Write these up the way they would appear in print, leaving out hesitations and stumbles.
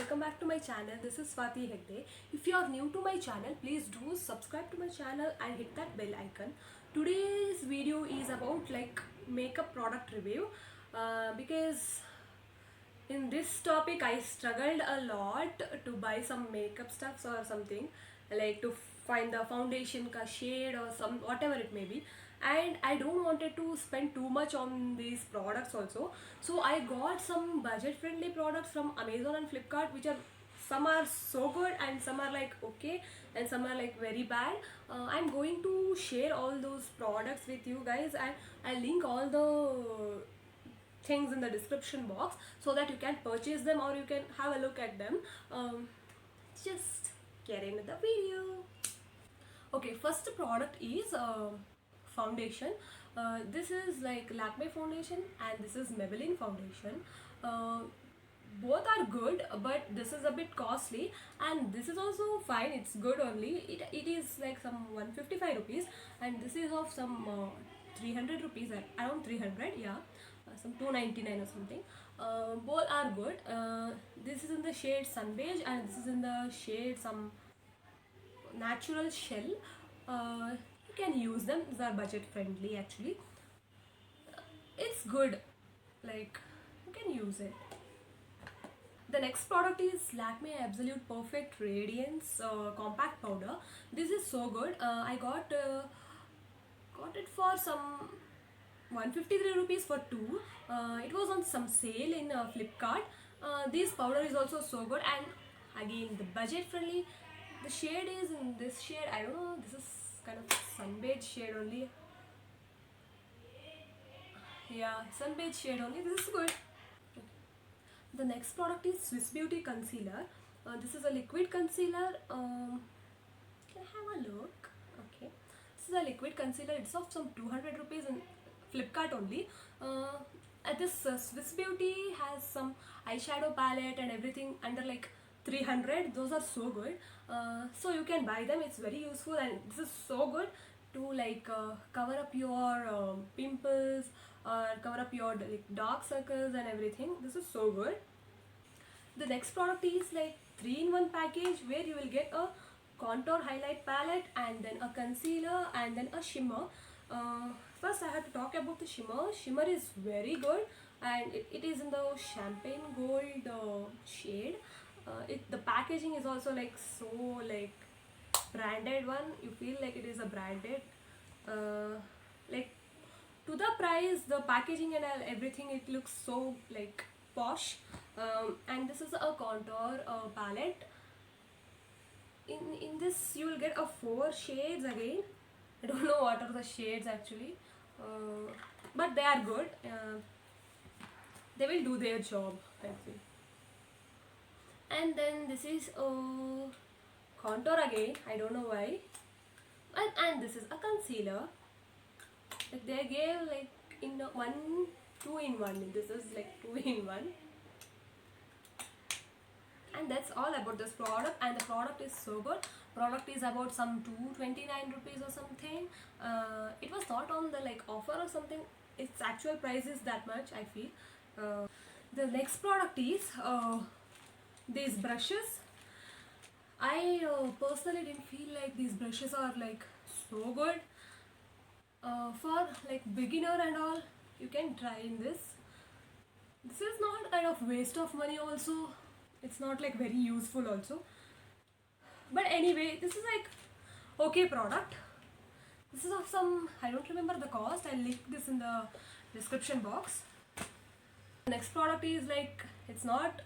welcome back to my channel. This is Swati Hegde. If you are new to my channel, please do subscribe to my channel and hit that bell icon. Today's video is about like makeup product review because in this topic I struggled a lot to buy some makeup stuffs or something, like to find the foundation ka shade or some whatever it may be, and I don't wanted to spend too much on these products also. So I got some budget friendly products from Amazon and Flipkart, which are some are so good and some are like okay and some are like very bad. I'm going to share all those products with you guys, and I'll link all the things in the description box so that you can purchase them or you can have a look at them. Just get into the video. Okay, first product is foundation. This is like Lakme foundation and this is Maybelline foundation. Both are good, but this is a bit costly and this is also fine, it's good only. It is like some 155 rupees and this is of some 300 rupees, around 300, yeah, some 299 or something. Both are good. This is in the shade Sun Beige and this is in the shade some natural shell. You can use them, these are budget friendly actually. It's good, like you can use it. The next product is Lakme Absolute Perfect Radiance Compact Powder. This is so good. I got it for some 153 rupees for two. It was on some sale in Flipkart. This powder is also so good, and again the budget friendly. The shade is in this shade, I don't know, this is kind of sun beige shade only. Yeah, sun beige shade only, this is good. The next product is Swiss Beauty Concealer. This is a liquid concealer. Can I have a look? Okay, this is a liquid concealer. It's of some 200 rupees in Flipkart only. This Swiss Beauty has some eyeshadow palette and everything under like 300. Those are so good. So you can buy them. It's very useful and this is so good to like cover up your pimples or cover up your like dark circles and everything. This is so good. The next product is like 3-in-1 package where you will get a contour highlight palette and then a concealer and then a shimmer. First I have to talk about the shimmer. Shimmer is very good and it is in the champagne gold shade. The packaging is also like so like branded one. You feel like it is a branded like to the price, the packaging and everything, it looks so like posh. And this is a contour palette. In this you will get a 4 shades again. I don't know what are the shades actually, but they are good. They will do their job, I feel. And then this is contour again, I don't know why. And this is a concealer. Like they gave like in one 2-in-1. This is like 2-in-1. And that's all about this product, and the product is so good. Product is about some 229 rupees or something. It was not on the like offer or something. Its actual price is that much, I feel. The next product is these brushes. I personally didn't feel like these brushes are like so good. For like beginner and all, you can try in this. This is not kind of waste of money also. It's not like very useful also. But anyway, this is like okay product. This is of some, I don't remember the cost. I'll link this in the description box. The next product is like, it's not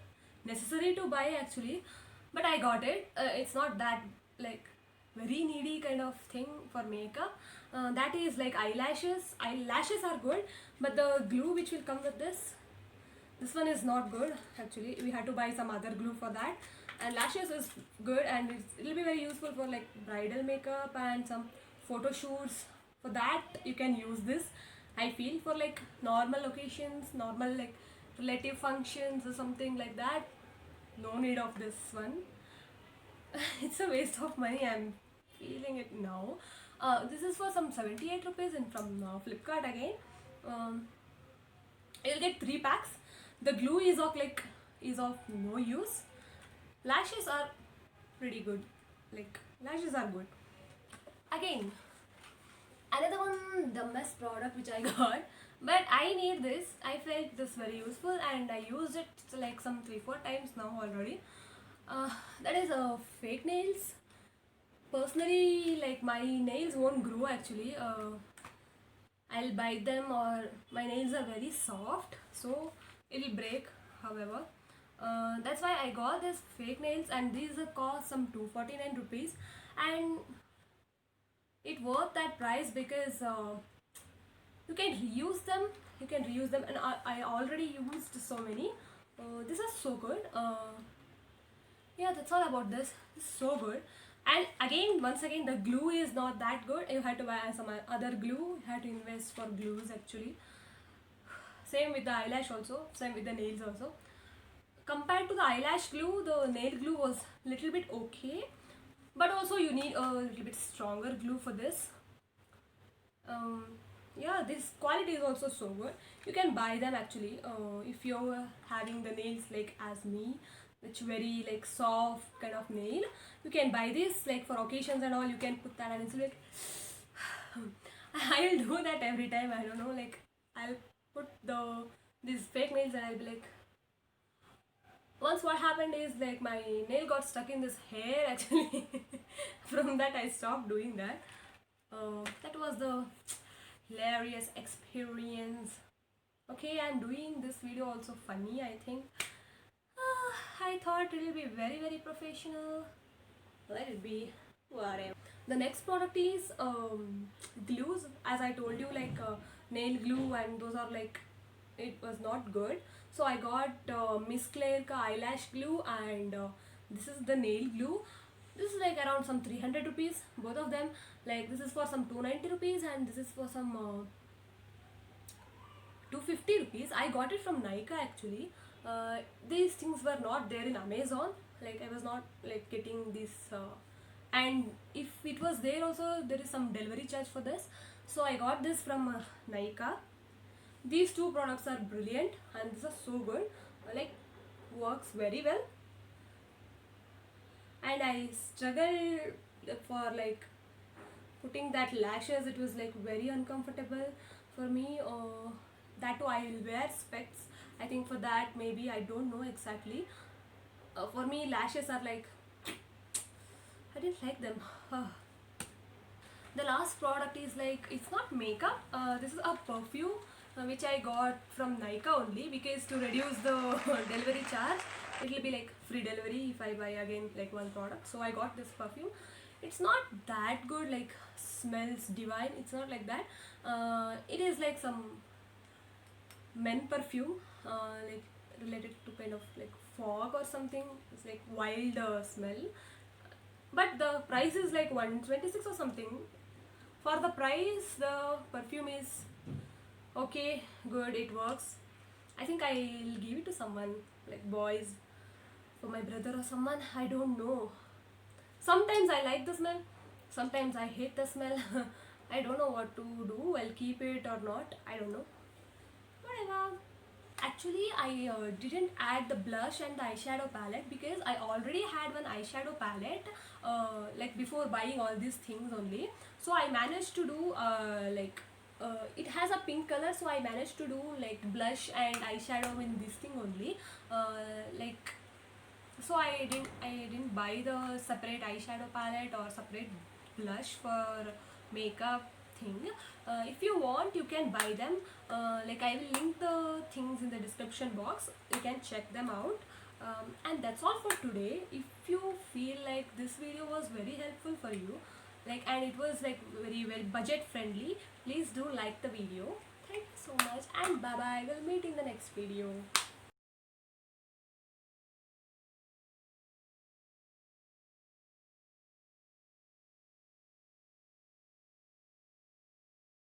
necessary to buy actually, but I got it. It's not that like very needy kind of thing for makeup. That is like eyelashes. Eyelashes are good, but the glue which will come with this one is not good actually. We had to buy some other glue for that. And lashes is good and it will be very useful for like bridal makeup and some photo shoots. For that you can use this, I feel. For like normal occasions, normal like relative functions or something like that, no need of this one. It's a waste of money, I'm feeling it now. This is for some 78 rupees and from Flipkart again. You'll get 3 packs. The glue is of no use. lashes are pretty good. Like lashes are good. Again, another one dumbest product which I got, but I need this. I felt this very useful and I used it like some 3-4 times now already. uh, that is fake nails. Personally, like my nails won't grow actually. I'll bite them or my nails are very soft, so it'll break. However, that's why I got this fake nails, and these cost some 249 rupees, and it worth that price because you can reuse them. You can reuse them, and I already used so many. This is so good. Yeah, that's all about this. It's so good. And again, once again, the glue is not that good. You had to buy some other glue. You had to invest for glues actually. Same with the eyelash also. Same with the nails also. Compared to the eyelash glue, the nail glue was little bit okay. But also you need a little bit stronger glue for this. Um, yeah, this quality is also so good. You can buy them actually if you're having the nails like as me, which very like soft kind of nail. You can buy this like for occasions and all. You can put that and it's like I'll do that every time. I don't know, like I'll put these fake nails and I'll be like, once what happened is like my nail got stuck in this hair actually. From that I stopped doing that. That was the hilarious experience. Okay, I'm doing this video also funny, I think. I thought it will be very professional. Let it be. Whatever. The next product is glues. As I told you, like nail glue, and those are like, it was not good. So I got Miss Claire ka eyelash glue, and this is the nail glue. This is like around some 300 rupees, both of them. Like this is for some 290 rupees, and this is for some 250 rupees. I got it from Nykaa actually. These things were not there in Amazon. Like I was not like getting this, and if it was there also, there is some delivery charge for this. So I got this from Nykaa. These two products are brilliant, and this is so good. Like works very well. And I struggled for like putting that lashes. It was like very uncomfortable for me. That too, I will wear specs. I think for that, maybe, I don't know exactly. For me, lashes are like, I didn't like them. The last product is like, it's not makeup. This is a perfume which I got from Nykaa only, because to reduce the delivery charge, it will be like free delivery if I buy again like one product. So I got this perfume. It's not that good, like smells divine. It's not like that. It is like some men perfume, like related to kind of like fog or something. It's like wild smell, but the price is like 126 or something. For the price, the perfume is okay, good, it works. I think I'll give it to someone, like boys, for my brother or someone. I don't know. Sometimes I like the smell, sometimes I hate the smell. I don't know what to do. I'll keep it or not, I don't know. Whatever. Actually, I didn't add the blush and the eyeshadow palette because I already had one eyeshadow palette like before buying all these things only. So I managed to do like it has a pink color, so I managed to do like blush and eyeshadow in this thing only. Like, so I didn't buy the separate eyeshadow palette or separate blush for makeup thing. If you want, you can buy them. Like I will link the things in the description box. You can check them out. And that's all for today. If you feel like this video was very helpful for you, like, and it was like very well budget friendly, please do like the video. Thank you so much, and bye bye. We'll meet in the next video.